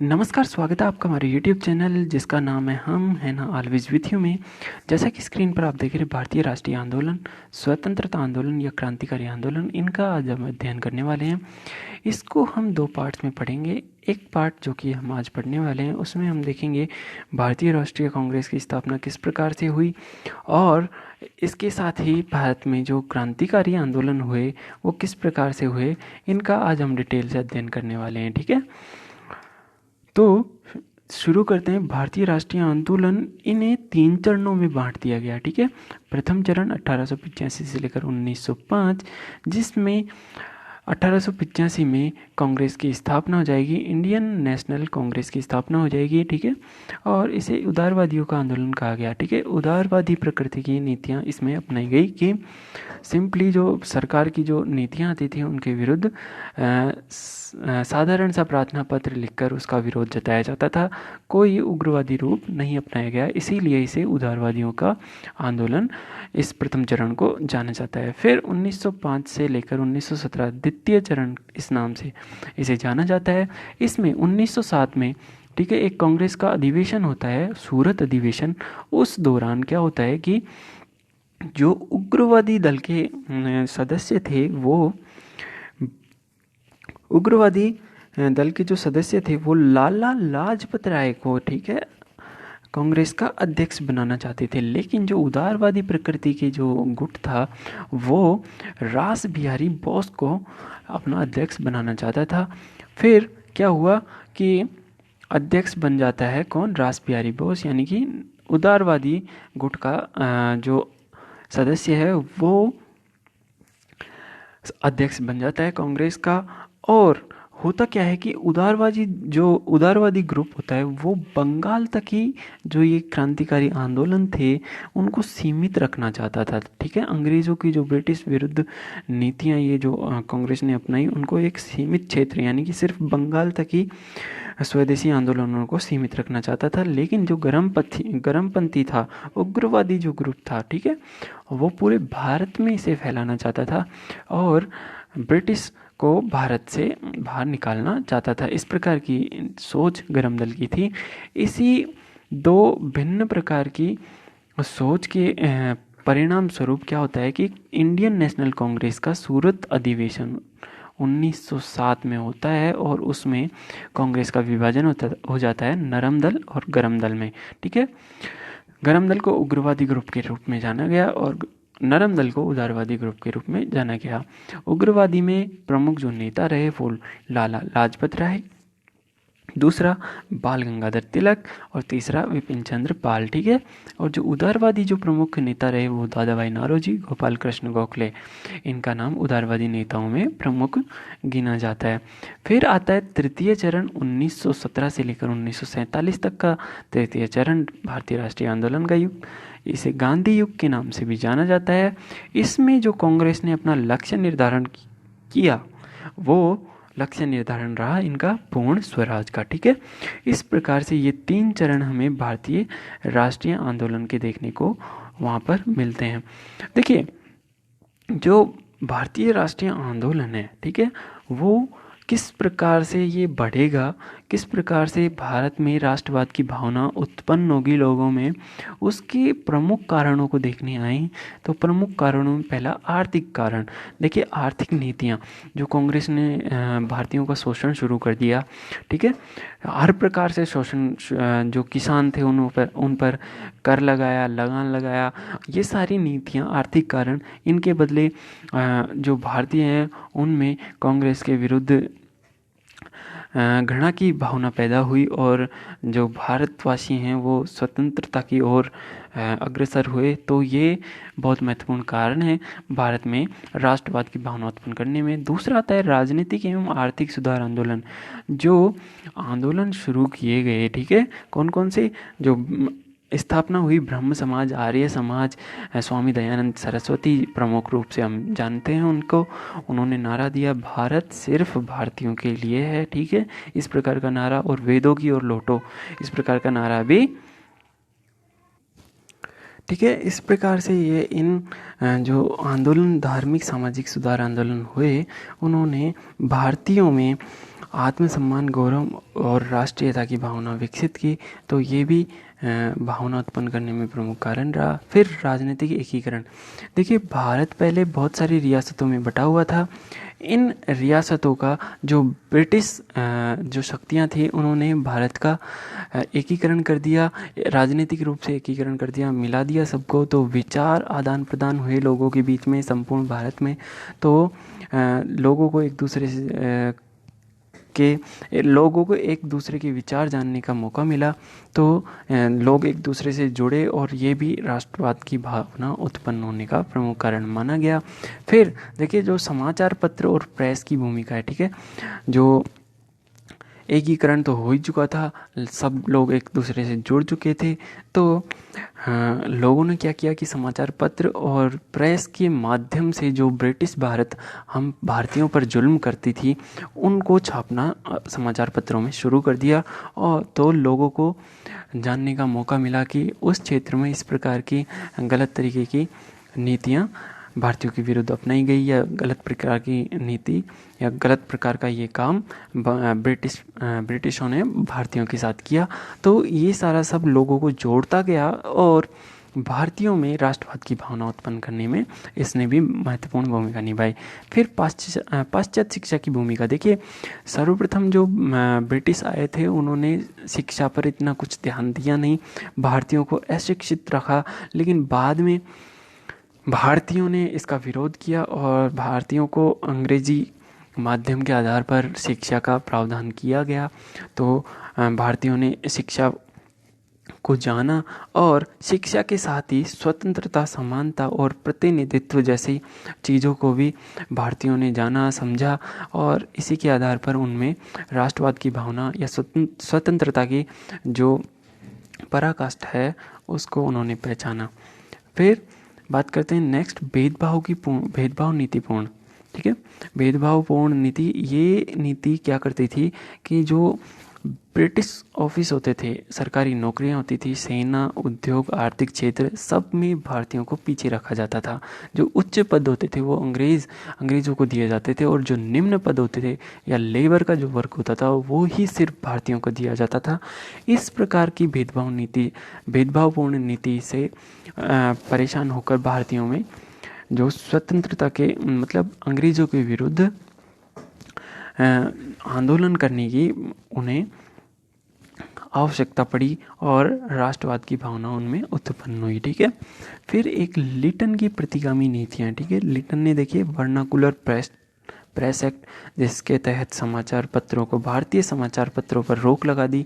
नमस्कार, स्वागत है आपका हमारे यूट्यूब चैनल जिसका नाम है हम है ना ऑलवेज विथ यू में। जैसा कि स्क्रीन पर आप देख रहे हैं, भारतीय राष्ट्रीय आंदोलन, स्वतंत्रता आंदोलन या क्रांतिकारी आंदोलन, इनका आज हम अध्ययन करने वाले हैं। इसको हम दो पार्ट्स में पढ़ेंगे। एक पार्ट जो कि हम आज पढ़ने वाले हैं उसमें हम देखेंगे भारतीय राष्ट्रीय कांग्रेस की स्थापना किस प्रकार से हुई, और इसके साथ ही भारत में जो क्रांतिकारी आंदोलन हुए वो किस प्रकार से हुए, इनका आज हम डिटेल से अध्ययन करने वाले हैं। ठीक है, तो शुरू करते हैं। भारतीय राष्ट्रीय आंदोलन, इन्हें 3 चरणों में बांट दिया गया। ठीक है, प्रथम चरण 1885 से लेकर 1905, जिसमें 1885 में कांग्रेस की स्थापना हो जाएगी, इंडियन नेशनल कांग्रेस की स्थापना हो जाएगी। ठीक है, और इसे उदारवादियों का आंदोलन कहा गया। ठीक है, उदारवादी प्रकृति की नीतियां इसमें अपनाई गई कि सिंपली जो सरकार की जो नीतियां आती थी उनके विरुद्ध साधारण सा प्रार्थना पत्र लिखकर उसका विरोध जताया जाता था। कोई उग्रवादी रूप नहीं अपनाया गया, इसीलिए इसे उदारवादियों का आंदोलन इस प्रथम चरण को जाना जाता है। फिर 1905 से लेकर 1917 द्वितीय चरण इस नाम से इसे जाना जाता है। इसमें 1907 में, ठीक है, एक कांग्रेस का अधिवेशन होता है, सूरत अधिवेशन। उस दौरान क्या होता है कि जो उग्रवादी दल के सदस्य थे, वो उग्रवादी दल के जो सदस्य थे वो लाला लाजपत राय को, ठीक है, कांग्रेस का अध्यक्ष बनाना चाहते थे। लेकिन जो उदारवादी प्रकृति के जो गुट था वो रास बिहारी बोस को अपना अध्यक्ष बनाना चाहता था। फिर क्या हुआ कि अध्यक्ष बन जाता है कौन? रास बिहारी बोस, यानी कि उदारवादी गुट का जो सदस्य है वो अध्यक्ष बन जाता है कांग्रेस का। और होता क्या है कि उदारवादी ग्रुप होता है वो बंगाल तक ही जो ये क्रांतिकारी आंदोलन थे उनको सीमित रखना चाहता था। ठीक है, अंग्रेज़ों की जो ब्रिटिश विरुद्ध नीतियां ये जो कांग्रेस ने अपनाई, उनको एक सीमित क्षेत्र यानी कि सिर्फ बंगाल तक ही स्वदेशी आंदोलनों को सीमित रखना चाहता था। लेकिन जो गरमपंथी था, उग्रवादी जो ग्रुप था, ठीक है, वो पूरे भारत में इसे फैलाना चाहता था और ब्रिटिश को भारत से बाहर निकालना चाहता था। इस प्रकार की सोच गरम दल की थी। इसी दो भिन्न प्रकार की सोच के परिणाम स्वरूप क्या होता है कि इंडियन नेशनल कांग्रेस का सूरत अधिवेशन 1907 में होता है और उसमें कांग्रेस का विभाजन हो जाता है नरम दल और गरम दल में। ठीक है, गरम दल को उग्रवादी ग्रुप के रूप में जाना गया और नरम दल को उदारवादी ग्रुप के रूप में जाना गया। उग्रवादी में प्रमुख जो नेता रहे वो लाला लाजपत राय, दूसरा बाल गंगाधर तिलक और तीसरा विपिन चंद्र पाल। ठीक है, और जो उदारवादी जो प्रमुख नेता रहे वो दादा भाई नौरोजी, गोपाल कृष्ण गोखले, इनका नाम उदारवादी नेताओं में प्रमुख गिना जाता है। फिर आता है तृतीय चरण 1917 से लेकर 1947 तक का तृतीय चरण, भारतीय राष्ट्रीय आंदोलन का युग। इसे गांधी युग के नाम से भी जाना जाता है। इसमें जो कांग्रेस ने अपना लक्ष्य निर्धारण किया वो लक्ष्य निर्धारण रहा इनका पूर्ण स्वराज का। ठीक है, इस प्रकार से ये 3 चरण हमें भारतीय राष्ट्रीय आंदोलन के देखने को वहाँ पर मिलते हैं। देखिए, जो भारतीय राष्ट्रीय आंदोलन है, ठीक है, वो किस प्रकार से ये बढ़ेगा, किस प्रकार से भारत में राष्ट्रवाद की भावना उत्पन्न होगी लोगों में, उसके प्रमुख कारणों को देखने आए तो प्रमुख कारणों में पहला आर्थिक कारण। देखिए, आर्थिक नीतियाँ जो कांग्रेस ने भारतीयों का शोषण शुरू कर दिया। ठीक है, हर प्रकार से शोषण, जो किसान थे उन पर कर लगाया, लगान लगाया, ये सारी नीतियाँ आर्थिक कारण। इनके बदले जो भारतीय हैं उनमें कांग्रेस के विरुद्ध घृणा की भावना पैदा हुई और जो भारतवासी हैं वो स्वतंत्रता की ओर अग्रसर हुए। तो ये बहुत महत्वपूर्ण कारण है भारत में राष्ट्रवाद की भावना उत्पन्न करने में। दूसरा आता है राजनीतिक एवं आर्थिक सुधार आंदोलन। जो आंदोलन शुरू किए गए, ठीक है, कौन कौन से, जो स्थापना हुई ब्रह्म समाज, आर्य समाज, स्वामी दयानंद सरस्वती प्रमुख रूप से हम जानते हैं उनको। उन्होंने नारा दिया, भारत सिर्फ भारतीयों के लिए है। ठीक है, इस प्रकार का नारा, और वेदों की ओर लौटो, इस प्रकार का नारा भी, ठीक है। इस प्रकार से ये इन जो आंदोलन, धार्मिक सामाजिक सुधार आंदोलन हुए, उन्होंने भारतीयों में आत्मसम्मान, गौरव और राष्ट्रीयता की भावना विकसित की। तो ये भी भावना उत्पन्न करने में प्रमुख कारण रहा। फिर राजनीतिक एकीकरण। देखिए, भारत पहले बहुत सारी रियासतों में बटा हुआ था। इन रियासतों का जो ब्रिटिश जो शक्तियाँ थी, उन्होंने भारत का एकीकरण कर दिया, राजनीतिक रूप से एकीकरण कर दिया, मिला दिया सबको। तो विचार आदान प्रदान हुए लोगों के बीच में संपूर्ण भारत में। तो लोगों को एक दूसरे से लोगों को एक दूसरे के विचार जानने का मौका मिला। तो लोग एक दूसरे से जुड़े और ये भी राष्ट्रवाद की भावना उत्पन्न होने का प्रमुख कारण माना गया। फिर देखिए, जो समाचार पत्र और प्रेस की भूमिका है, ठीक है, जो एकीकरण तो हो ही चुका था, सब लोग एक दूसरे से जुड़ चुके थे। तो लोगों ने क्या किया कि समाचार पत्र और प्रेस के माध्यम से जो ब्रिटिश भारत हम भारतीयों पर जुल्म करती थी, उनको छापना समाचार पत्रों में शुरू कर दिया। और तो लोगों को जानने का मौका मिला कि उस क्षेत्र में इस प्रकार की गलत तरीके की नीतियाँ भारतीयों के विरुद्ध अपनाई गई, या गलत प्रकार की नीति या गलत प्रकार का ये काम ब्रिटिशों ने भारतीयों के साथ किया। तो ये सारा सब लोगों को जोड़ता गया और भारतीयों में राष्ट्रवाद की भावना उत्पन्न करने में इसने भी महत्वपूर्ण भूमिका निभाई। फिर पाश्चात्य शिक्षा की भूमिका। देखिए, सर्वप्रथम जो ब्रिटिश आए थे, उन्होंने शिक्षा पर इतना कुछ ध्यान दिया नहीं, भारतीयों को अशिक्षित रखा। लेकिन बाद में भारतीयों ने इसका विरोध किया और भारतीयों को अंग्रेजी माध्यम के आधार पर शिक्षा का प्रावधान किया गया। तो भारतीयों ने शिक्षा को जाना और शिक्षा के साथ ही स्वतंत्रता, समानता और प्रतिनिधित्व जैसी चीज़ों को भी भारतीयों ने जाना, समझा और इसी के आधार पर उनमें राष्ट्रवाद की भावना या स्वतंत्रता की जो पराकाष्ठा है, उसको उन्होंने पहचाना। फिर बात करते हैं नेक्स्ट, भेदभाव नीतिपूर्ण। ठीक है, भेदभावपूर्ण नीति। ये नीति क्या करती थी कि जो ब्रिटिश ऑफिस होते थे, सरकारी नौकरियां होती थी, सेना, उद्योग, आर्थिक क्षेत्र, सब में भारतीयों को पीछे रखा जाता था। जो उच्च पद होते थे वो अंग्रेज़ों को दिए जाते थे, और जो निम्न पद होते थे या लेबर का जो वर्ग होता था वो ही सिर्फ भारतीयों को दिया जाता था। इस प्रकार की भेदभावपूर्ण नीति से परेशान होकर भारतीयों में जो स्वतंत्रता के मतलब अंग्रेज़ों के विरुद्ध आंदोलन करने की उन्हें आवश्यकता पड़ी और राष्ट्रवाद की भावना उनमें उत्पन्न हुई। ठीक है, फिर एक लिटन की प्रतिगामी नीतियाँ। ठीक है, लिटन ने देखिए वर्नाकुलर प्रेस एक्ट, जिसके तहत समाचार पत्रों को, भारतीय समाचार पत्रों पर रोक लगा दी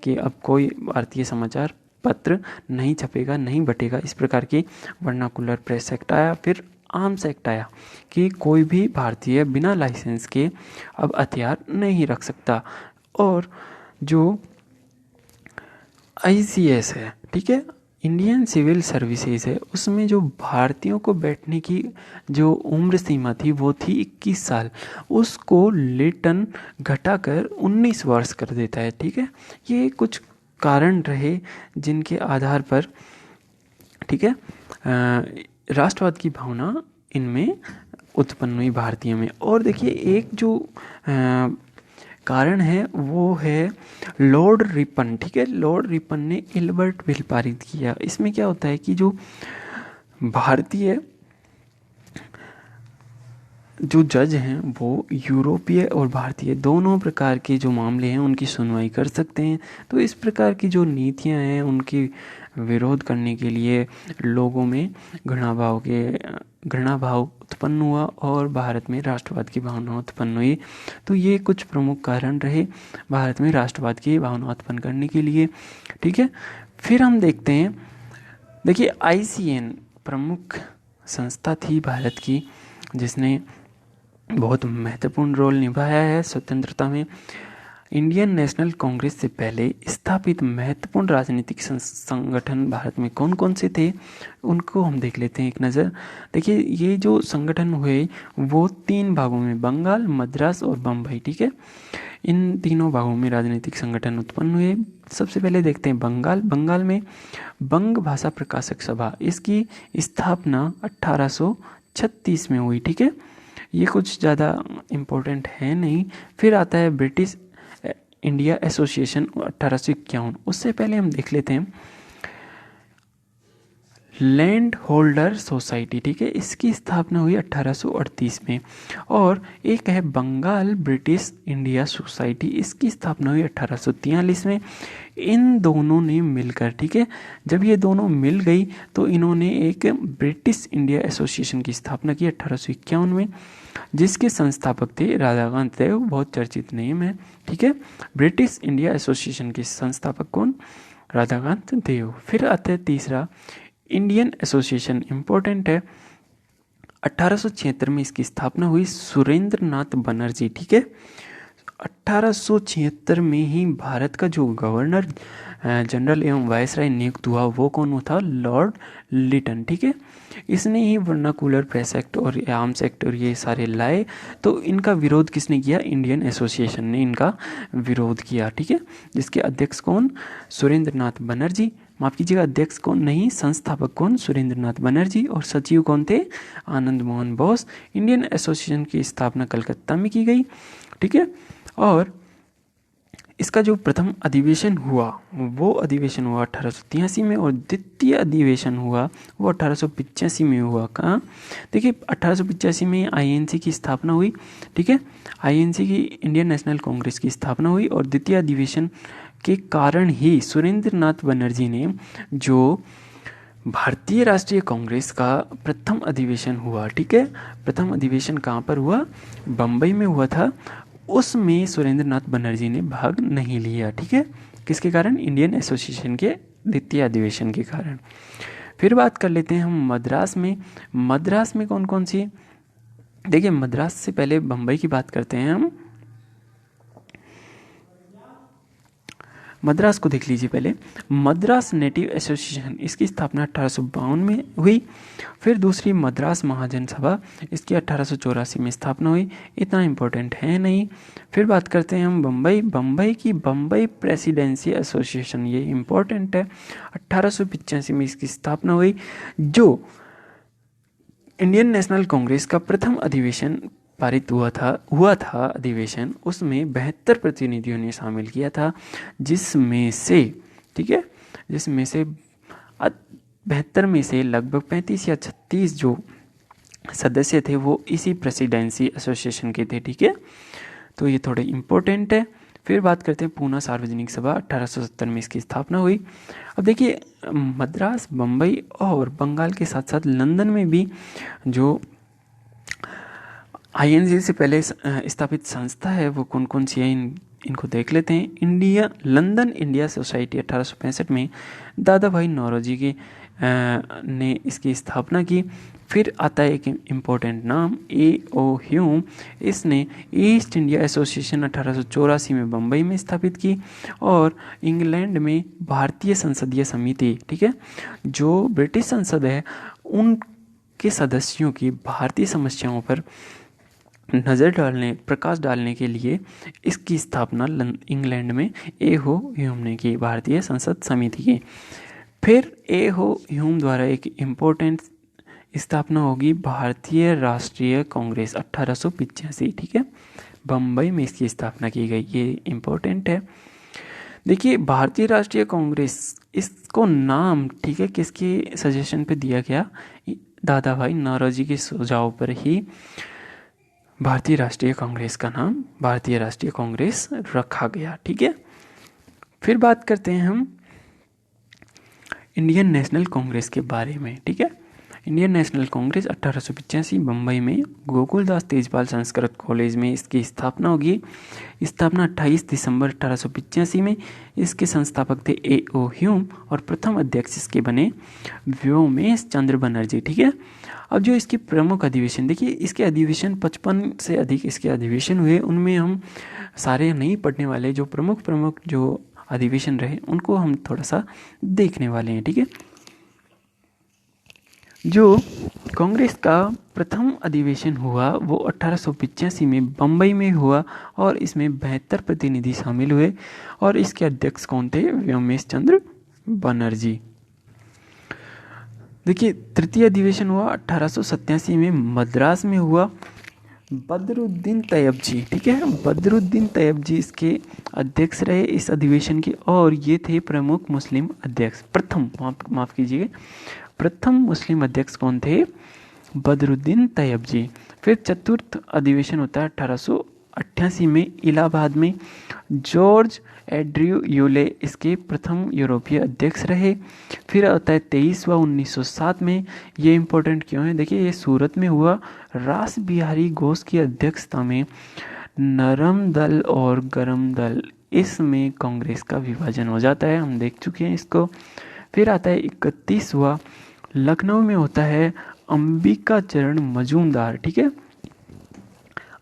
कि अब कोई भारतीय समाचार पत्र नहीं छपेगा, नहीं बटेगा। इस प्रकार की वर्नाकुलर प्रेस एक्ट आया। फिर आर्म्स एक्ट आया कि कोई भी भारतीय बिना लाइसेंस के अब हथियार नहीं रख सकता। और जो ICS है, ठीक है, इंडियन सिविल सर्विसेज है, उसमें जो भारतीयों को बैठने की जो उम्र सीमा थी वो थी 21 साल, उसको लिटन घटाकर 19 वर्ष कर देता है। ठीक है, ये कुछ कारण रहे जिनके आधार पर, ठीक है, राष्ट्रवाद की भावना इनमें उत्पन्न हुई भारतीयों में। और देखिए, एक जो कारण है वो है लॉर्ड रिपन। ठीक है, लॉर्ड रिपन ने इल्बर्ट बिल पारित किया। इसमें क्या होता है कि जो भारतीय जो जज हैं वो यूरोपीय और भारतीय दोनों प्रकार के जो मामले हैं उनकी सुनवाई कर सकते हैं। तो इस प्रकार की जो नीतियां हैं उनकी विरोध करने के लिए लोगों में घृणा भाव उत्पन्न हुआ और भारत में राष्ट्रवाद की भावना उत्पन्न हुई। तो ये कुछ प्रमुख कारण रहे भारत में राष्ट्रवाद की भावना उत्पन्न करने के लिए। ठीक है, फिर हम देखते हैं, देखिए ICN प्रमुख संस्था थी भारत की जिसने बहुत महत्वपूर्ण रोल निभाया है स्वतंत्रता में। इंडियन नेशनल कांग्रेस से पहले स्थापित महत्वपूर्ण राजनीतिक संगठन भारत में कौन कौन से थे, उनको हम देख लेते हैं एक नज़र। देखिए, ये जो संगठन हुए वो 3 भागों में, बंगाल, मद्रास और बम्बई, ठीक है। इन तीनों भागों में राजनीतिक संगठन उत्पन्न हुए। सबसे पहले देखते हैं बंगाल। बंगाल में बंग भाषा प्रकाशक सभा, इसकी स्थापना 1836 में हुई, ठीक है। ये कुछ ज़्यादा इम्पोर्टेंट है नहीं। फिर आता है ब्रिटिश इंडिया एसोसिएशन 1851। उससे पहले हम देख लेते हैं लैंड होल्डर सोसाइटी, ठीक है। इसकी स्थापना हुई 1838 में। और एक है बंगाल ब्रिटिश इंडिया सोसाइटी, इसकी स्थापना हुई 1843 में। इन दोनों ने मिलकर, ठीक है, जब ये दोनों मिल गई तो इन्होंने एक ब्रिटिश इंडिया एसोसिएशन की स्थापना की 1851 में, जिसके संस्थापक थे राधाकांत देव, बहुत चर्चित नेम है, ठीक है। ब्रिटिश इंडिया एसोसिएशन के संस्थापक कौन? राधाकांत देव। फिर आता है तीसरा इंडियन एसोसिएशन, इम्पोर्टेंट है। 1876 में इसकी स्थापना हुई, सुरेंद्र नाथ बनर्जी, ठीक है। 1876 में ही भारत का जो गवर्नर जनरल एवं वायसराय नियुक्त हुआ वो कौन था? लॉर्ड लिटन, ठीक है। इसने ही वर्नाकुलर प्रेस एक्ट और आर्म्स एक्ट और ये सारे लाए। तो इनका विरोध किसने किया? इंडियन एसोसिएशन ने इनका विरोध किया, ठीक है। जिसके अध्यक्ष कौन? सुरेंद्र नाथ बनर्जी। माफ कीजिएगा, अध्यक्ष कौन नहीं, संस्थापक कौन? सुरेंद्र नाथ बनर्जी। और सचिव कौन थे? आनंद मोहन बोस। इंडियन एसोसिएशन की स्थापना कलकत्ता में की गई, ठीक है। और इसका जो प्रथम अधिवेशन हुआ वो अधिवेशन हुआ 1883 में, और द्वितीय अधिवेशन हुआ वो 1885 में हुआ। कहाँ? देखिए, 1885 में आईएनसी की स्थापना हुई, ठीक है। आईएनसी की इंडियन नेशनल कांग्रेस की स्थापना हुई, और द्वितीय अधिवेशन के कारण ही सुरेंद्र नाथ बनर्जी ने जो भारतीय राष्ट्रीय कांग्रेस का प्रथम अधिवेशन हुआ, ठीक है। प्रथम अधिवेशन कहाँ पर हुआ? बम्बई में हुआ था। उसमें सुरेंद्र नाथ बनर्जी ने भाग नहीं लिया, ठीक है। किसके कारण? इंडियन एसोसिएशन के द्वितीय अधिवेशन के कारण। फिर बात कर लेते हैं हम मद्रास में। मद्रास में कौन कौन सी? देखिए, मद्रास से पहले बम्बई की बात करते हैं हम। मद्रास को देख लीजिए पहले। मद्रास नेटिव एसोसिएशन, इसकी स्थापना 1852 में हुई। फिर दूसरी मद्रास महाजन सभा, इसकी 1884 में स्थापना हुई। इतना इम्पोर्टेंट है नहीं। फिर बात करते हैं हम बम्बई। बम्बई की बम्बई प्रेसिडेंसी एसोसिएशन, ये इम्पोर्टेंट है। 1885 में इसकी स्थापना हुई। जो इंडियन नेशनल कांग्रेस का प्रथम अधिवेशन पारित हुआ था अधिवेशन, उसमें 72 प्रतिनिधियों ने शामिल किया था, जिसमें से, ठीक है, जिसमें से 72 में से लगभग 35 या 36 जो सदस्य थे वो इसी प्रेसिडेंसी एसोसिएशन के थे, ठीक है। तो ये थोड़े इम्पोर्टेंट है। फिर बात करते हैं पूना सार्वजनिक सभा, 1870 में इसकी स्थापना हुई। अब देखिए, मद्रास, बम्बई और बंगाल के साथ साथ लंदन में भी जो आईएनसी से पहले स्थापित संस्था है वो कौन कौन सी है, इनको देख लेते हैं। लंदन इंडिया सोसाइटी 1865 में दादा भाई नौरोजी के ने इसकी स्थापना की। फिर आता है एक इम्पोर्टेंट नाम, A.O. ह्यूम। इसने ईस्ट इंडिया एसोसिएशन 1884 में बम्बई में स्थापित की। और इंग्लैंड में भारतीय संसदीय समिति, ठीक है, जो ब्रिटिश संसद है उनके सदस्यों की भारतीय समस्याओं पर प्रकाश डालने के लिए इसकी स्थापना इंग्लैंड में A.O. ह्यूम ने की, भारतीय संसद समिति की। फिर A.O. ह्यूम द्वारा एक इम्पोर्टेंट स्थापना होगी भारतीय राष्ट्रीय कांग्रेस 1885, ठीक है। बम्बई में इसकी स्थापना की गई, ये इम्पोर्टेंट है। देखिए, भारतीय राष्ट्रीय कांग्रेस, इसको नाम, ठीक है, किसके सजेशन पे दिया गया? दादा भाई नौरोजी के सुझाव पर ही भारतीय राष्ट्रीय कांग्रेस का नाम भारतीय राष्ट्रीय कांग्रेस रखा गया, ठीक है। फिर बात करते हैं हम इंडियन नेशनल कांग्रेस के बारे में, ठीक है। इंडियन नेशनल कांग्रेस 1885 बम्बई में गोकुलदास तेजपाल संस्कृत कॉलेज में इसकी स्थापना होगी। स्थापना 28 दिसंबर 1885 में। इसके संस्थापक थे A.O. ह्यूम और प्रथम अध्यक्ष इसके बने व्योमेश चंद्र बनर्जी, ठीक है। अब जो इसके प्रमुख अधिवेशन, देखिए इसके अधिवेशन 55 से अधिक इसके अधिवेशन हुए, उनमें हम सारे नहीं पढ़ने वाले, जो प्रमुख प्रमुख जो अधिवेशन रहे उनको हम थोड़ा सा देखने वाले हैं, ठीक है। जो कांग्रेस का प्रथम अधिवेशन हुआ वो 1885 में बम्बई में हुआ और इसमें 72 प्रतिनिधि शामिल हुए और इसके अध्यक्ष कौन थे? व्योमेश चंद्र बनर्जी। देखिए तृतीय अधिवेशन हुआ 1887 में मद्रास में हुआ, बदरुद्दीन तैयब जी, ठीक है, बदरुद्दीन तैयब जी इसके अध्यक्ष रहे इस अधिवेशन के, और ये थे प्रमुख मुस्लिम अध्यक्ष। प्रथम, माफ कीजिए, प्रथम मुस्लिम अध्यक्ष कौन थे? बदरुद्दीन तैयब जी। फिर चतुर्थ अधिवेशन होता है 1888 में इलाहाबाद में, जॉर्ज एड्रयू यूले इसके प्रथम यूरोपीय अध्यक्ष रहे। फिर आता है 23वां 1907 में, ये इम्पोर्टेंट क्यों है? देखिए ये सूरत में हुआ, रास बिहारी घोष की अध्यक्षता में नरम दल और गरम दल, इसमें कांग्रेस का विभाजन हो जाता है, हम देख चुके हैं इसको। फिर आता है 31वां, लखनऊ में होता है अंबिका चरण मजूमदार, ठीक है,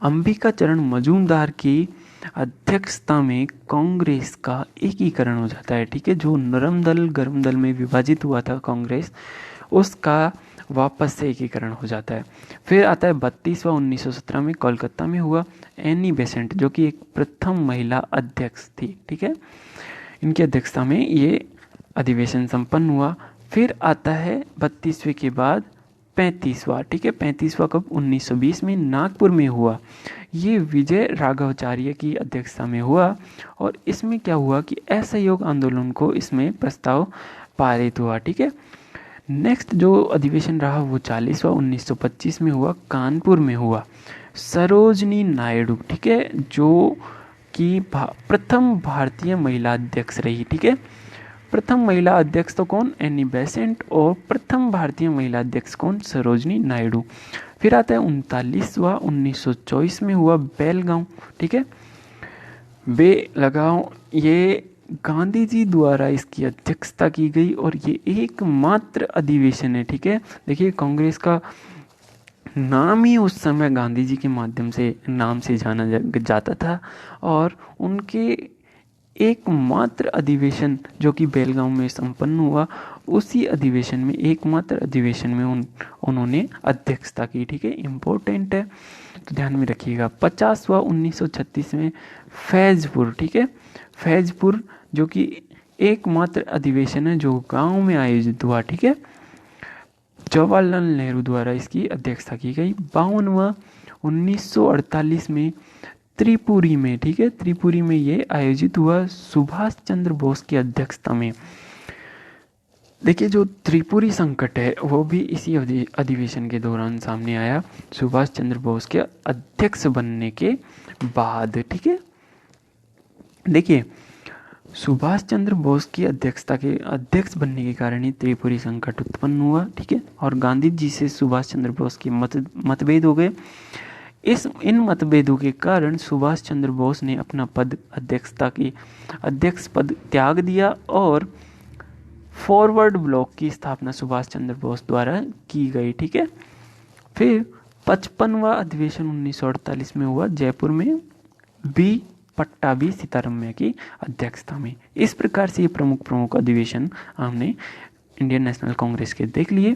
अंबिका चरण मजूमदार की अध्यक्षता में कांग्रेस का एकीकरण हो जाता है, ठीक है। जो नरम दल गरम दल में विभाजित हुआ था कांग्रेस, उसका वापस से एकीकरण हो जाता है। फिर आता है 32वां 1917 में कोलकाता में हुआ, एनी बेसेंट जो कि एक प्रथम महिला अध्यक्ष थी, ठीक है, इनकी अध्यक्षता में ये अधिवेशन संपन्न हुआ। फिर आता है 32वें के बाद 35वां, ठीक है, 35वां कब? 1920 में नागपुर में हुआ, ये विजय राघवाचार्य की अध्यक्षता में हुआ और इसमें क्या हुआ कि असहयोग आंदोलन को इसमें प्रस्ताव पारित हुआ, ठीक है। नेक्स्ट जो अधिवेशन रहा वो 40वां 1925 में हुआ, कानपुर में हुआ, सरोजनी नायडू, ठीक है, जो कि प्रथम भारतीय महिला अध्यक्ष रही, ठीक है। प्रथम महिला अध्यक्ष तो कौन? एनी बेसेंट, और प्रथम भारतीय महिला अध्यक्ष कौन? सरोजनी नायडू। फिर आता है 39वां 1924 में हुआ, बेलगांव, ठीक है, बेलगांव, ये गांधी जी द्वारा इसकी अध्यक्षता की गई और ये एकमात्र अधिवेशन है, ठीक है। देखिए कांग्रेस का नाम ही उस समय गांधी जी के माध्यम से नाम से जाना जाता था और उनके एकमात्र अधिवेशन जो कि बेलगांव में संपन्न हुआ, उसी अधिवेशन में एकमात्र अधिवेशन में उन्होंने अध्यक्षता की, ठीक है, इम्पोर्टेंट है तो ध्यान में रखिएगा। 50वां 1936 में फैजपुर, ठीक है, फैजपुर जो कि एकमात्र अधिवेशन है जो गांव में आयोजित हुआ, ठीक है, जवाहरलाल नेहरू द्वारा इसकी अध्यक्षता की गई। 52वां 1948 में त्रिपुरी में, ठीक है, त्रिपुरी में ये आयोजित हुआ सुभाष चंद्र बोस की अध्यक्षता में। देखिए जो त्रिपुरी संकट है वो भी इसी अधिवेशन के दौरान सामने आया, सुभाष चंद्र बोस के अध्यक्ष बनने के बाद, ठीक है। देखिए सुभाष चंद्र बोस की अध्यक्षता के अध्यक्ष बनने के कारण ही त्रिपुरी संकट उत्पन्न हुआ, ठीक है, और गांधी जी से सुभाष चंद्र बोस के मतभेद हो गए। इन मतभेदों के कारण सुभाष चंद्र बोस ने अपना पद अध्यक्ष पद त्याग दिया और फॉरवर्ड ब्लॉक की स्थापना सुभाष चंद्र बोस द्वारा की गई, ठीक है। फिर 55वां अधिवेशन 1948 में हुआ, जयपुर में, बी पट्टाभी सीतारमैया की अध्यक्षता में। इस प्रकार से ये प्रमुख अधिवेशन हमने इंडियन नेशनल कांग्रेस के देख लिए।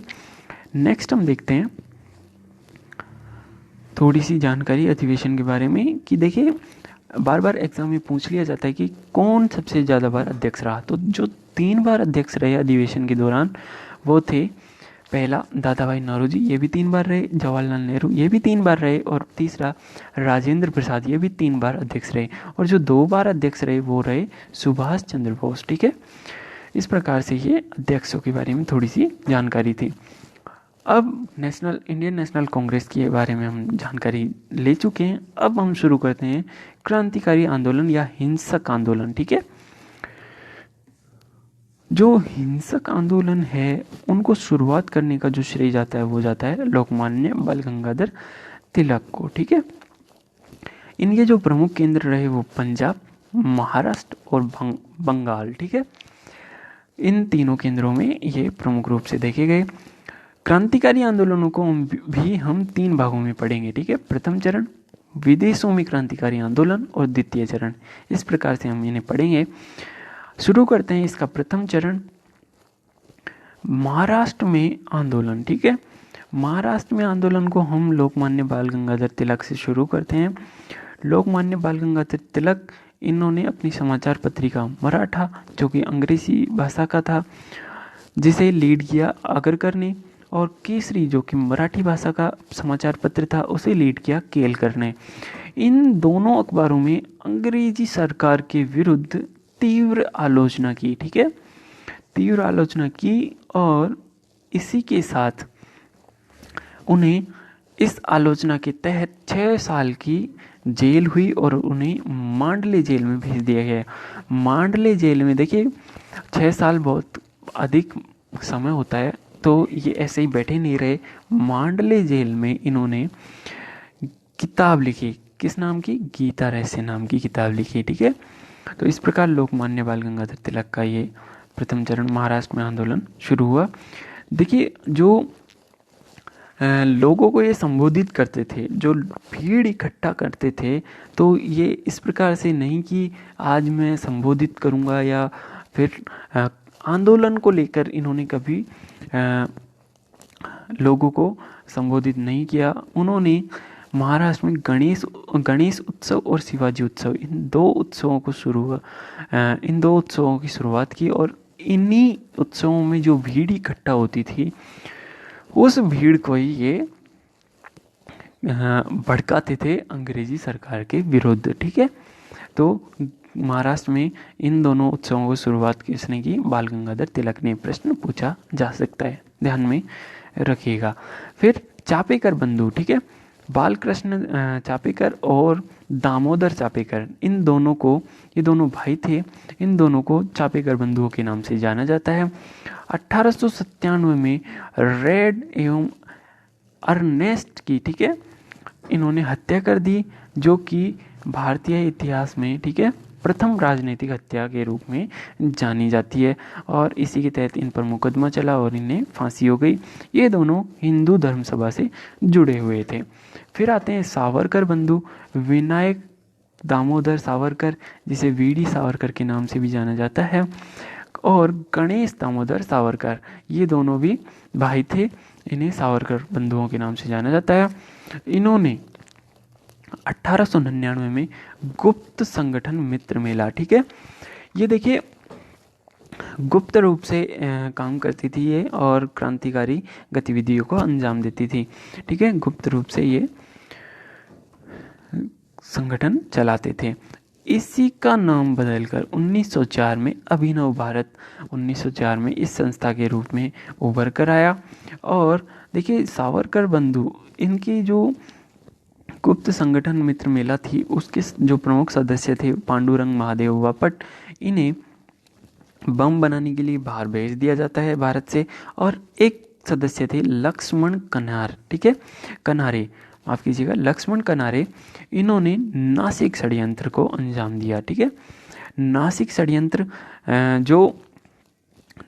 नेक्स्ट हम देखते हैं थोड़ी सी जानकारी अधिवेशन के बारे में कि देखिए बार बार एग्जाम में पूछ लिया जाता है कि कौन सबसे ज़्यादा बार अध्यक्ष रहा, तो जो 3 बार अध्यक्ष रहे अधिवेशन के दौरान वो थे, पहला दादा भाई नौरोजी, ये भी 3 बार रहे, जवाहरलाल नेहरू ये भी 3 बार रहे, और तीसरा राजेंद्र प्रसाद, ये भी 3 बार अध्यक्ष रहे, और जो 2 बार अध्यक्ष रहे वो रहे सुभाष चंद्र बोस, ठीक है। इस प्रकार से ये अध्यक्षों के बारे में थोड़ी सी जानकारी थी। अब इंडियन नेशनल कांग्रेस के बारे में हम जानकारी ले चुके हैं, अब हम शुरू करते हैं क्रांतिकारी आंदोलन या हिंसक आंदोलन, ठीक है। जो हिंसक आंदोलन है उनको शुरुआत करने का जो श्रेय जाता है वो जाता है लोकमान्य बाल गंगाधर तिलक को, ठीक है। इनके जो प्रमुख केंद्र रहे वो पंजाब, महाराष्ट्र और बंगाल, ठीक है, इन तीनों केंद्रों में ये प्रमुख रूप से देखे गए। क्रांतिकारी आंदोलनों को भी हम 3 भागों में पढ़ेंगे, ठीक है। प्रथम चरण विदेशों में क्रांतिकारी आंदोलन और द्वितीय चरण, इस प्रकार से हम इन्हें पढ़ेंगे। शुरू करते हैं इसका प्रथम चरण, महाराष्ट्र में आंदोलन, ठीक है। महाराष्ट्र में आंदोलन को हम लोकमान्य बाल गंगाधर तिलक से शुरू करते हैं। लोकमान्य बाल गंगाधर तिलक, इन्होंने अपनी समाचार पत्रिका मराठा, जो कि अंग्रेजी भाषा का था, जिसे लीड किया आगरकर ने, और केसरी, जो कि मराठी भाषा का समाचार पत्र था, उसे लीड किया केलकर ने। इन दोनों अखबारों में अंग्रेजी सरकार के विरुद्ध तीव्र आलोचना की, ठीक है, तीव्र आलोचना की, और इसी के साथ उन्हें इस आलोचना के तहत 6 साल की जेल हुई और उन्हें मांडले जेल में भेज दिया गया। मांडले जेल में देखिए 6 साल बहुत अधिक समय होता है, तो ये ऐसे ही बैठे नहीं रहे। मांडले जेल में इन्होंने किताब लिखी, किस नाम की? गीता रहस्य नाम की किताब लिखी, ठीक है। तो इस प्रकार लोकमान्य बाल गंगाधर तिलक का ये प्रथम चरण महाराष्ट्र में आंदोलन शुरू हुआ। देखिए, जो लोगों को ये संबोधित करते थे, जो भीड़ इकट्ठा करते थे, तो ये इस प्रकार से नहीं कि आज मैं संबोधित करूँगा, या फिर आंदोलन को लेकर इन्होंने कभी लोगों को संबोधित नहीं किया। उन्होंने महाराष्ट्र में गणेश उत्सव और शिवाजी उत्सव, इन दो उत्सवों की शुरुआत की, और इन्हीं उत्सवों में जो भीड़ इकट्ठा होती थी, उस भीड़ को ही ये भड़काते थे अंग्रेजी सरकार के विरुद्ध, ठीक है। तो महाराष्ट्र में इन दोनों उत्सवों को शुरुआत किसने की? बाल गंगाधर तिलक ने। प्रश्न पूछा जा सकता है, ध्यान में रखिएगा। फिर चापेकर बंधु, ठीक है, बालकृष्ण चापेकर और दामोदर चापेकर, इन दोनों को, ये दोनों भाई थे, इन दोनों को चापेकर बंधुओं के नाम से जाना जाता है। 1897 में रेड एवं अर्नेस्ट की, ठीक है, इन्होंने हत्या कर दी, जो कि भारतीय इतिहास में, ठीक है, प्रथम राजनीतिक हत्या के रूप में जानी जाती है, और इसी के तहत इन पर मुकदमा चला और इन्हें फांसी हो गई। ये दोनों हिंदू धर्म सभा से जुड़े हुए थे। फिर आते हैं सावरकर बंधु, विनायक दामोदर सावरकर, जिसे वीडी सावरकर के नाम से भी जाना जाता है, और गणेश दामोदर सावरकर, ये दोनों भी भाई थे, इन्हें सावरकर बंधुओं के नाम से जाना जाता है। इन्होंने 1899 में गुप्त संगठन मित्र मेला, ठीक है, ये देखिए गुप्त रूप से काम करती थी ये, और क्रांतिकारी गतिविधियों को अंजाम देती थी, ठीक है, गुप्त रूप से ये संगठन चलाते थे। इसी का नाम बदलकर 1904 में अभिनव भारत 1904 में इस संस्था के रूप में उभर कर आया। और देखिए सावरकर बंधु, इनकी जो गुप्त संगठन मित्र मेला थी, उसके जो प्रमुख सदस्य थे पांडुरंग महादेव बापट, इन्हें बम बनाने के लिए बाहर भेज दिया जाता है भारत से। और एक सदस्य थे लक्ष्मण कन्हार, ठीक है, कन्हारे, माफ कीजिएगा, लक्ष्मण कन्हारे, इन्होंने नासिक षड्यंत्र को अंजाम दिया, ठीक है। नासिक षड्यंत्र, जो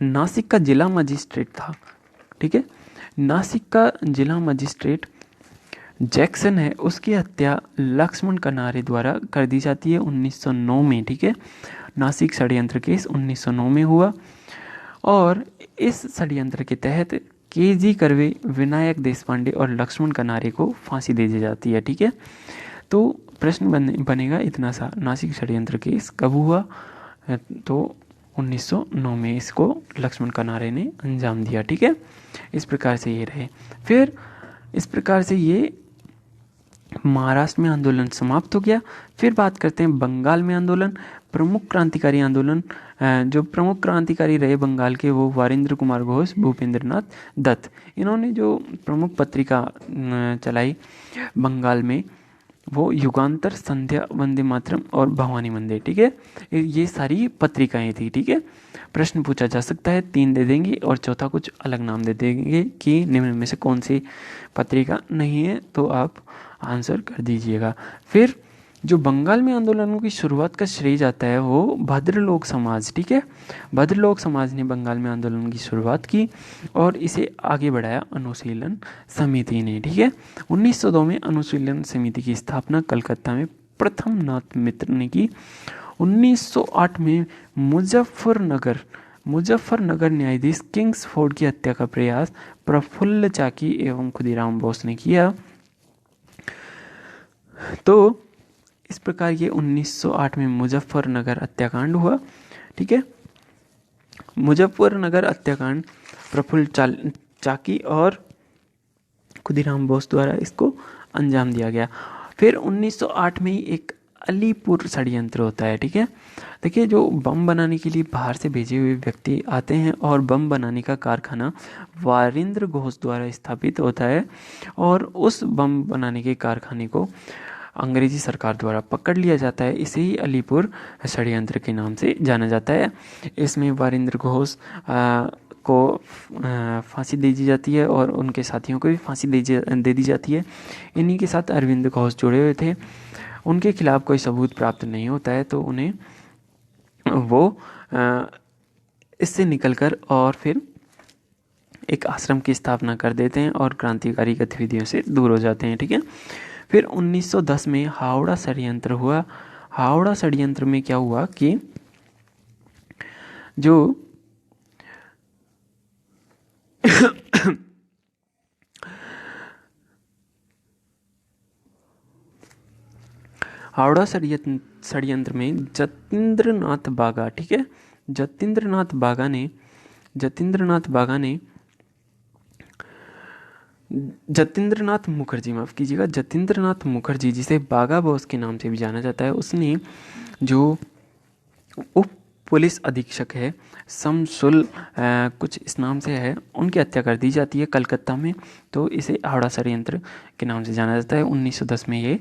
नासिक का जिला मजिस्ट्रेट था, ठीक है, नासिक का जिला मजिस्ट्रेट जैक्सन है, उसकी हत्या लक्ष्मण कन्हारे द्वारा कर दी जाती है 1909 में, ठीक है। नासिक षड्यंत्र केस 1909 में हुआ, और इस षड्यंत्र के तहत केजी कर्वे, विनायक देशपांडे और लक्ष्मण कन्हारे को फांसी दे दी जाती है, ठीक है। तो प्रश्न बनेगा इतना सा, नासिक षड्यंत्र केस कब हुआ? तो 1909 में इसको लक्ष्मण कन्हारे ने अंजाम दिया, ठीक है। इस प्रकार से ये रहे। फिर इस प्रकार से ये महाराष्ट्र में आंदोलन समाप्त हो गया। फिर बात करते हैं बंगाल में आंदोलन। प्रमुख क्रांतिकारी आंदोलन, जो प्रमुख क्रांतिकारी रहे बंगाल के, वो वारिंद्र कुमार घोष, भूपेंद्र नाथ दत्त, इन्होंने जो प्रमुख पत्रिका चलाई बंगाल में, वो युगांतर, संध्या, वंदे मातरम और भवानी मंदिर, ठीक है, ये सारी पत्रिकाएं थी, ठीक है। प्रश्न पूछा जा सकता है, 3 दे देंगे और चौथा कुछ अलग नाम दे देंगे कि निम्न में से कौन सी पत्रिका नहीं है, तो आप आंसर कर दीजिएगा। फिर जो बंगाल में आंदोलनों की शुरुआत का श्रेय जाता है वो भद्रलोक समाज, ठीक है। भद्रलोक समाज ने बंगाल में आंदोलन की शुरुआत की और इसे आगे बढ़ाया अनुशीलन समिति ने, ठीक है। 1902 में अनुशीलन समिति की स्थापना कलकत्ता में प्रथम नाथ मित्र ने की। 1908 में मुजफ्फरनगर न्यायाधीश किंग्सफोर्ड की हत्या का प्रयास प्रफुल्ल चाकी एवं खुदीराम बोस ने किया। तो इस प्रकार ये 1908 में मुजफ्फरनगर हत्याकांड हुआ, ठीक है। मुजफ्फरनगर हत्याकांड प्रफुल्ल चाकी और खुदीराम बोस द्वारा इसको अंजाम दिया गया। फिर 1908 में एक अलीपुर षड्यंत्र होता है, ठीक है। देखिए, जो बम बनाने के लिए बाहर से भेजे हुए व्यक्ति आते हैं और बम बनाने का कारखाना वारिंद्र घोष द्वारा स्थापित होता है और उस बम बनाने के कारखाने को अंग्रेजी सरकार द्वारा पकड़ लिया जाता है। इसे ही अलीपुर षड्यंत्र के नाम से जाना जाता है। इसमें वारिंद्र घोष को फांसी दे दी जाती है और उनके साथियों को भी फांसी दे दी जाती है। इन्हीं के साथ अरविंद घोष जुड़े हुए थे। उनके खिलाफ कोई सबूत प्राप्त नहीं होता है तो उन्हें वो इससे निकलकर और फिर एक आश्रम की स्थापना कर देते हैं और क्रांतिकारी गतिविधियों से दूर हो जाते हैं, ठीक है। फिर 1910 में हावड़ा षड्यंत्र हुआ। हावड़ा षड्यंत्र में क्या हुआ कि जो हावड़ा षड्यंत्र में जतींद्रनाथ बागा, ठीक है, जतींद्रनाथ जतींद्रनाथ मुखर्जी जिसे बागा बॉस के नाम से भी जाना जाता है, उसने जो उप पुलिस अधीक्षक है समसुल कुछ इस नाम से है, उनकी हत्या कर दी जाती है कलकत्ता में। तो इसे हावड़ा षड्यंत्र के नाम से जाना जाता है। 1910 में ये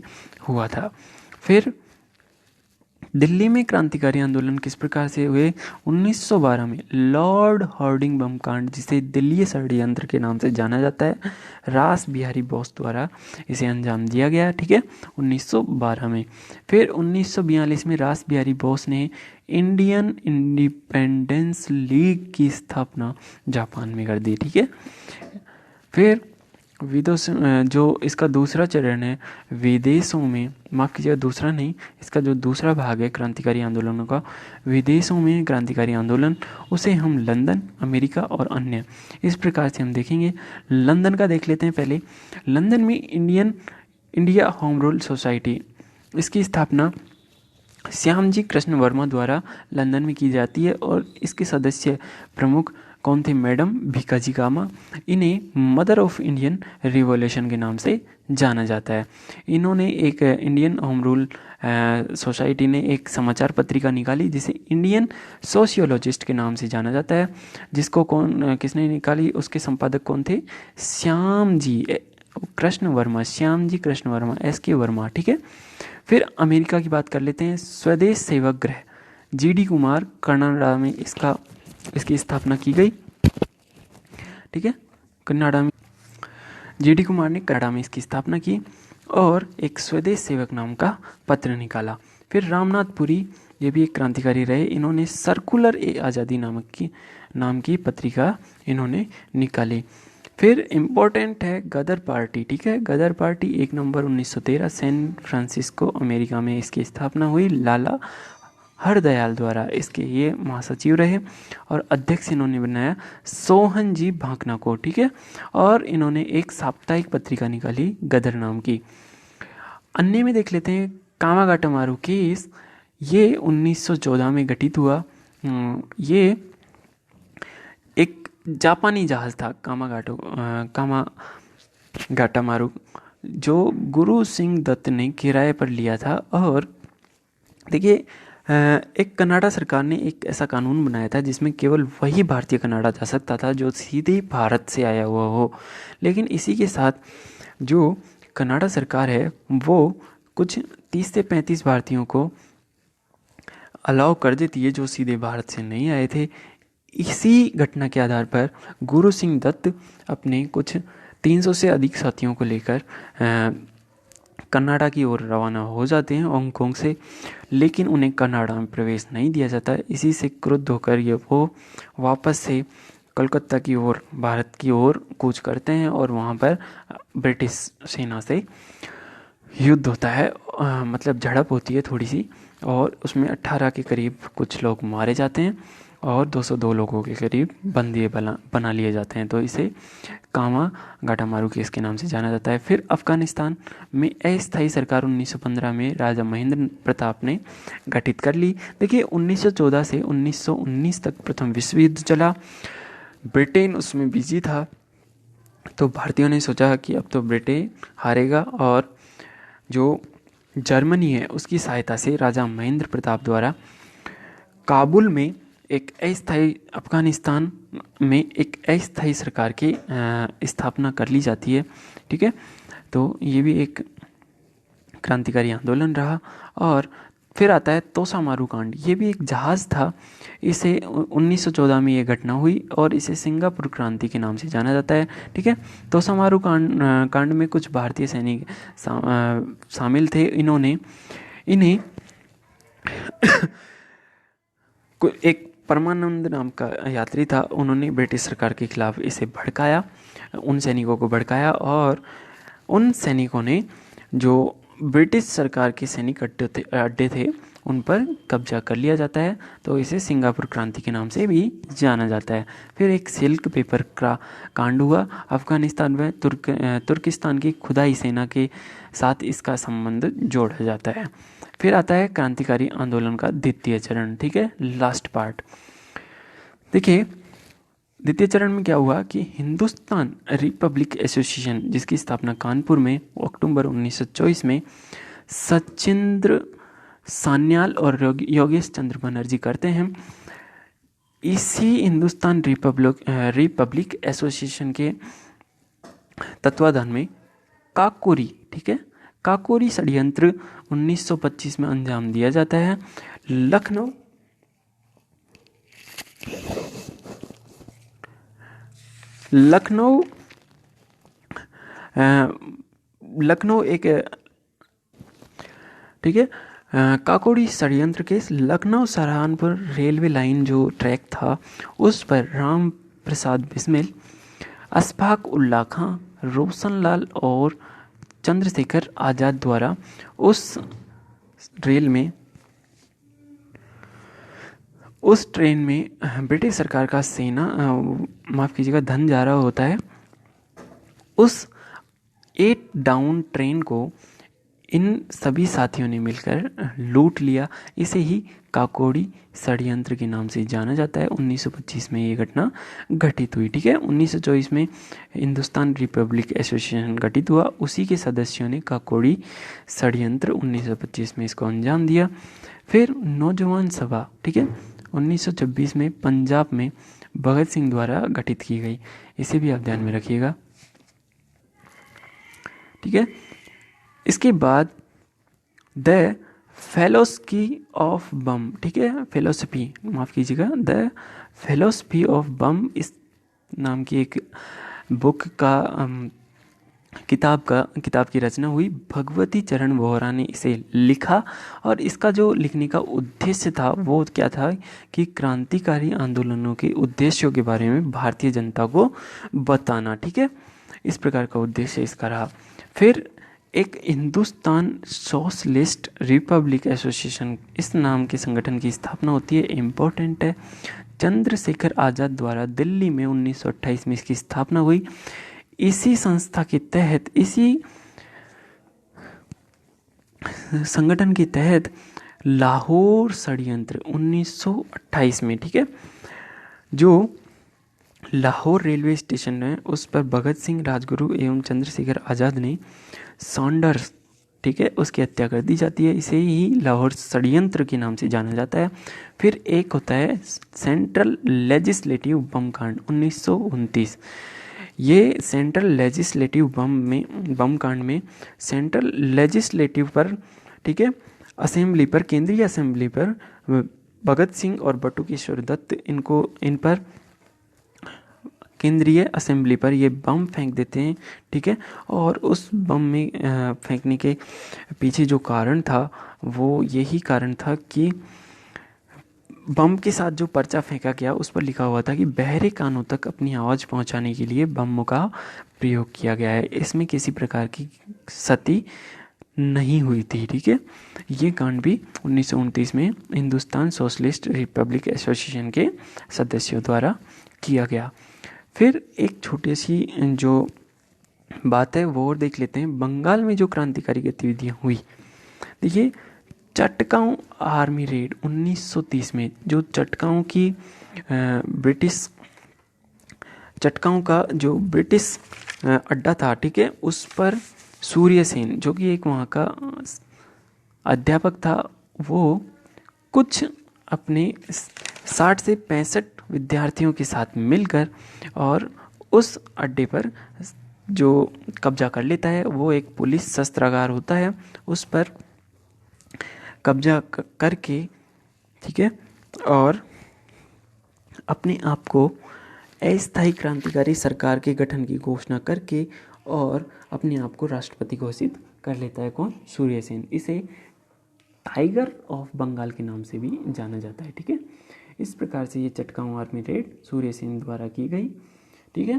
हुआ था। फिर दिल्ली में क्रांतिकारी आंदोलन किस प्रकार से हुए? 1912 में लॉर्ड हार्डिंग बम कांड, जिसे दिल्ली षड्यंत्र के नाम से जाना जाता है, रास बिहारी बोस द्वारा इसे अंजाम दिया गया, ठीक है, 1912 में। फिर 1942 में रास बिहारी बोस ने इंडियन इंडिपेंडेंस लीग की स्थापना जापान में कर दी, ठीक है। फिर जो इसका दूसरा चरण है विदेशों में, माफ़ कीजिएगा दूसरा नहीं, इसका जो दूसरा भाग है क्रांतिकारी आंदोलनों का, विदेशों में क्रांतिकारी आंदोलन, उसे हम लंदन, अमेरिका और अन्य इस प्रकार से हम देखेंगे। लंदन का देख लेते हैं पहले। लंदन में इंडिया होम रूल सोसाइटी, इसकी स्थापना श्यामजी कृष्ण वर्मा द्वारा लंदन में की जाती है और इसके सदस्य प्रमुख कौन थे? मैडम भीकाजी कामा। इन्हें मदर ऑफ इंडियन रिवॉल्यूशन के नाम से जाना जाता है। इन्होंने एक इंडियन होम रूल सोसाइटी ने एक समाचार पत्रिका निकाली जिसे इंडियन सोशियोलॉजिस्ट के नाम से जाना जाता है, जिसको किसने निकाली? उसके संपादक कौन थे? श्यामजी कृष्ण वर्मा, SK वर्मा, ठीक है। फिर अमेरिका की बात कर लेते हैं। स्वदेश सेवक गृह, GD कुमार कनाडा में इसकी स्थापना की गई, ठीक है। कनाडा में GD कुमार ने कनाडा में इसकी स्थापना की और एक स्वदेश सेवक नाम का पत्र निकाला। फिर रामनाथ पुरी, ये भी एक क्रांतिकारी रहे, इन्होंने सर्कुलर ए आज़ादी नाम की पत्रिका इन्होंने निकाली। फिर इम्पोर्टेंट है गदर पार्टी, ठीक है। गदर पार्टी 1 नवंबर 1913 सैन फ्रांसिस्को अमेरिका में इसकी स्थापना हुई। लाला हरदयाल द्वारा इसके ये महासचिव रहे और अध्यक्ष इन्होंने बनाया सोहन जी भाकना को, ठीक है। और इन्होंने एक साप्ताहिक पत्रिका निकाली गदर नाम की। अन्य में देख लेते हैं कामागाटा मारू केस, ये 1914 में घटित हुआ। ये एक जापानी जहाज था कामागाटा मारू, जो गुरु सिंह दत्त ने किराए पर लिया था। और देखिए, एक कनाडा सरकार ने एक ऐसा कानून बनाया था जिसमें केवल वही भारतीय कनाडा जा सकता था जो सीधे भारत से आया हुआ हो। लेकिन इसी के साथ जो कनाडा सरकार है वो कुछ 30 से 35 भारतीयों को अलाउ कर देती है जो सीधे भारत से नहीं आए थे। इसी घटना के आधार पर गुरु सिंह दत्त अपने कुछ 300 से अधिक साथियों को लेकर कनाडा की ओर रवाना हो जाते हैं हांगकांग से, लेकिन उन्हें कनाडा में प्रवेश नहीं दिया जाता। इसी से क्रुद्ध होकर ये वो वापस से कलकत्ता की ओर, भारत की ओर कूच करते हैं और वहाँ पर ब्रिटिश सेना से युद्ध होता है, मतलब झड़प होती है थोड़ी सी, और उसमें 18 के करीब कुछ लोग मारे जाते हैं और 202 लोगों के करीब बंदी बना लिए जाते हैं। तो इसे कामा गाटामारू केस के नाम से जाना जाता है। फिर अफगानिस्तान में अस्थायी सरकार 1915 में राजा महेंद्र प्रताप ने गठित कर ली। देखिए 1914 से 1919 तक प्रथम विश्व युद्ध चला, ब्रिटेन उसमें बिजी था, तो भारतीयों ने सोचा कि अब तो ब्रिटेन हारेगा, और जो जर्मनी है उसकी सहायता से राजा महेंद्र प्रताप द्वारा काबुल में एक अस्थायी, अफगानिस्तान में एक अस्थायी सरकार की स्थापना कर ली जाती है। ठीक है, तो ये भी एक क्रांतिकारी आंदोलन रहा। और फिर आता है तोसामारू कांड। ये भी एक जहाज़ था, इसे 1914 में ये घटना हुई और इसे सिंगापुर क्रांति के नाम से जाना जाता है। ठीक है, तोसामारू कांड में कुछ भारतीय सैनिक शामिल थे। इन्हें एक परमानंद नाम का यात्री था, उन्होंने ब्रिटिश सरकार के खिलाफ इसे भड़काया, उन सैनिकों को भड़काया, और उन सैनिकों ने जो ब्रिटिश सरकार के सैनिक अड्डे थे उन पर कब्जा कर लिया जाता है। तो इसे सिंगापुर क्रांति के नाम से भी जाना जाता है। फिर एक सिल्क पेपर का कांड हुआ अफगानिस्तान में, तुर्किस्तान की खुदाई सेना के साथ इसका संबंध जोड़ा जाता है। फिर आता है क्रांतिकारी आंदोलन का द्वितीय चरण। ठीक है, लास्ट पार्ट। देखिए द्वितीय चरण में क्या हुआ कि हिंदुस्तान रिपब्लिक एसोसिएशन, जिसकी स्थापना कानपुर में अक्टूबर 1924 में सचिंद्र सान्याल और योगेश चंद्र बनर्जी करते हैं। इसी हिंदुस्तान रिपब्लिक एसोसिएशन के तत्वाधान में काकोरी, ठीक है, काकोरी षड्यंत्र 1925 में अंजाम दिया जाता है। लखनऊ एक, ठीक है, काकोरी षड्यंत्र case Lucknow Saharanpur railway line जो ट्रैक था उस पर राम प्रसाद बिस्मिल, अशफाक उल्ला खां, रोशनलाल और चंद्रशेखर आज़ाद द्वारा उस ट्रेन में ब्रिटिश सरकार का धन जा रहा होता है। उस 8 डाउन ट्रेन को इन सभी साथियों ने मिलकर लूट लिया। इसे ही काकोरी षड्यंत्र के नाम से जाना जाता है। 1925 में ये घटना घटित हुई। ठीक है, 1924 में हिंदुस्तान रिपब्लिक एसोसिएशन गठित हुआ, उसी के सदस्यों ने काकोरी षड्यंत्र 1925 में इसको अंजाम दिया। फिर नौजवान सभा, ठीक है, 1926 में पंजाब में भगत सिंह द्वारा गठित की गई, इसे भी आप ध्यान में रखिएगा। ठीक है, इसके बाद द फेलोसफी ऑफ बम, ठीक है, फिलोसफी, माफ़ कीजिएगा, द फिलोसफी ऑफ बम, इस नाम की एक बुक का किताब की रचना हुई। भगवती चरण वोहरा ने इसे लिखा और इसका जो लिखने का उद्देश्य था वो क्या था कि क्रांतिकारी आंदोलनों के उद्देश्यों के बारे में भारतीय जनता को बताना। ठीक है, इस प्रकार का उद्देश्य इसका रहा। फिर एक हिंदुस्तान सोशलिस्ट रिपब्लिक एसोसिएशन, इस नाम के संगठन की स्थापना होती है, इम्पोर्टेंट है। चंद्रशेखर आज़ाद द्वारा दिल्ली में 1928 में इसकी स्थापना हुई। इसी संस्था के तहत, इसी संगठन के तहत लाहौर षड्यंत्र 1928 में, ठीक है, जो लाहौर रेलवे स्टेशन है उस पर भगत सिंह, राजगुरु एवं चंद्रशेखर आज़ाद ने सॉन्डर्स, ठीक है, उसकी हत्या कर दी जाती है। इसे ही लाहौर षड्यंत्र के नाम से जाना जाता है। फिर एक होता है सेंट्रल लेजिस्लेटिव बम कांड 1929। ये सेंट्रल लेजिस्लेटिव बम कांड में सेंट्रल लेजिस्लेटिव पर, ठीक है, असेंबली पर, केंद्रीय असेंबली पर भगत सिंह और बटुकेश्वर दत्त इन पर केंद्रीय असेंबली पर ये बम फेंक देते हैं, ठीक है। और उस बम में फेंकने के पीछे जो कारण था वो यही कारण था कि बम के साथ जो पर्चा फेंका गया उस पर लिखा हुआ था कि बहरे कानों तक अपनी आवाज़ पहुंचाने के लिए बमों का प्रयोग किया गया है। इसमें किसी प्रकार की क्षति नहीं हुई थी, ठीक है। ये कांड भी 1929 में हिंदुस्तान सोशलिस्ट रिपब्लिक एसोसिएशन के सदस्यों द्वारा किया गया। फिर एक छोटी सी जो बात है वो और देख लेते हैं। बंगाल में जो क्रांतिकारी गतिविधियाँ हुई, देखिए चटगांव आर्मी रेड 1930 में, जो चटगांव की ब्रिटिश चटगांव का जो ब्रिटिश अड्डा था, ठीक है, उस पर सूर्य सेन जो कि एक वहाँ का अध्यापक था, वो कुछ अपने 60 से 65 विद्यार्थियों के साथ मिलकर और उस अड्डे पर जो कब्जा कर लेता है, वो एक पुलिस शस्त्रागार होता है, उस पर कब्जा करके, ठीक है, और अपने आप को अस्थायी क्रांतिकारी सरकार के गठन की घोषणा करके और अपने आप को राष्ट्रपति घोषित कर लेता है। कौन? सूर्य सेन। इसे टाइगर ऑफ बंगाल के नाम से भी जाना जाता है, ठीक है। इस प्रकार से ये चटगांव आर्मी रेड सूर्य सेन द्वारा की गई, ठीक है।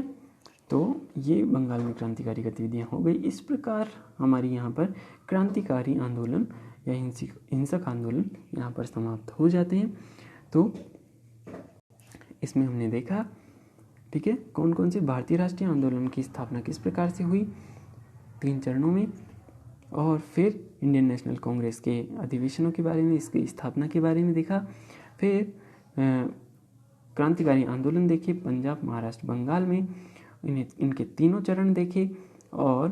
तो ये बंगाल में क्रांतिकारी गतिविधियाँ हो गई। इस प्रकार हमारी यहाँ पर क्रांतिकारी आंदोलन या हिंसक आंदोलन यहाँ पर समाप्त हो जाते हैं। तो इसमें हमने देखा, ठीक है, कौन कौन से भारतीय राष्ट्रीय आंदोलन की स्थापना किस प्रकार से हुई 3 चरणों में, और फिर इंडियन नेशनल कांग्रेस के अधिवेशनों के बारे में, इसकी स्थापना के बारे में देखा। फिर क्रांतिकारी आंदोलन देखे पंजाब, महाराष्ट्र, बंगाल में, इनके तीनों चरण देखे और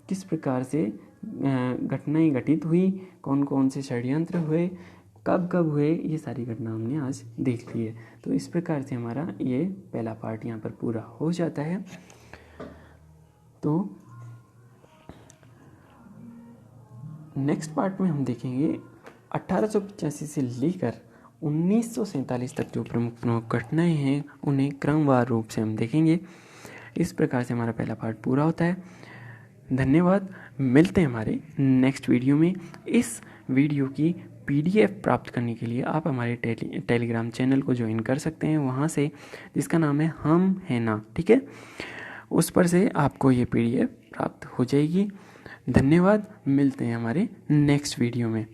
किस प्रकार से घटनाएं घटित हुई, कौन कौन से षड्यंत्र हुए, कब कब हुए, ये सारी घटना हमने आज देख ली है। तो इस प्रकार से हमारा ये पहला पार्ट यहाँ पर पूरा हो जाता है। तो नेक्स्ट पार्ट में हम देखेंगे 1885 से लेकर 1947 तक जो प्रमुख घटनाएं हैं उन्हें क्रमवार रूप से हम देखेंगे। इस प्रकार से हमारा पहला पार्ट पूरा होता है। धन्यवाद। मिलते हैं हमारे नेक्स्ट वीडियो में। इस वीडियो की PDF प्राप्त करने के लिए आप हमारे टेलीग्राम चैनल को ज्वाइन कर सकते हैं, वहाँ से, जिसका नाम है हम है ना, ठीक है। उस पर से आपको ये PDF प्राप्त हो जाएगी। धन्यवाद। मिलते हैं हमारे नेक्स्ट वीडियो में।